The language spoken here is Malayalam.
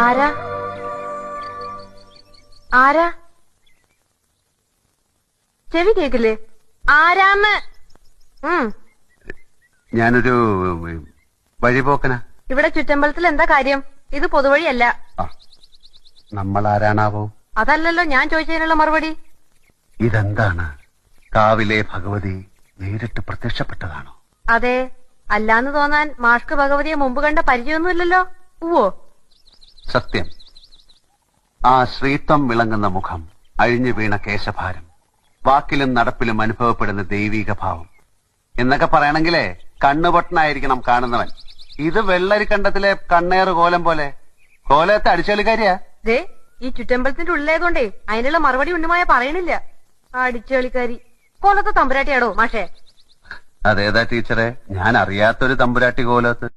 ആരാ ആരാ ചെവി കേക്കില്ലേ? ആരാന്ന്? ഞാനൊരു വഴിപോക്കനാ. ഇവിടെ ചുറ്റമ്പലത്തിൽ എന്താ കാര്യം? ഇത് പൊതുവഴിയല്ല. നമ്മൾ ആരാണാവോ? അതല്ലല്ലോ ഞാൻ ചോദിച്ചതിനുള്ള മറുപടി. ഇതെന്താണ്? കാവിലെ ഭഗവതി നേരിട്ട് പ്രത്യക്ഷപ്പെട്ടതാണോ? അതെ. അല്ലാന്ന് തോന്നാൻ മാഷ്ക്ക് ഭഗവതിയെ മുമ്പ് കണ്ട പരിചയമൊന്നുമില്ലല്ലോ. ഉവ്വോ? സത്യം. ആ ശ്രീത്വം വിളങ്ങുന്ന മുഖം, അഴിഞ്ഞു വീണ കേശഭാരം, വാക്കിലും നടപ്പിലും അനുഭവപ്പെടുന്ന ദൈവീക ഭാവം എന്നൊക്കെ പറയണെങ്കിലേ കണ്ണുപൊട്ടനായിരിക്കണം കാണുന്നവൻ. ഇത് വെള്ളരിക്കണ്ടത്തിലെ കണ്ണേറ് കോലം പോലെ. കോലത്തെ അടിച്ചുകളിക്കാരിയാ. ദേ, ഈ ചുറ്റമ്പലത്തിന്റെ ഉള്ളിലായതുകൊണ്ടേ അതിനുള്ള മറുപടി ഉണ്ണുമായ പറയണില്ല. അടിച്ചുകളിക്കാരി കോലത്തെ തമ്പുരാട്ടിയാടോ മാഷേ? അതേതാ ടീച്ചറെ? ഞാൻ അറിയാത്തൊരു തമ്പുരാട്ടി കോലത്ത്.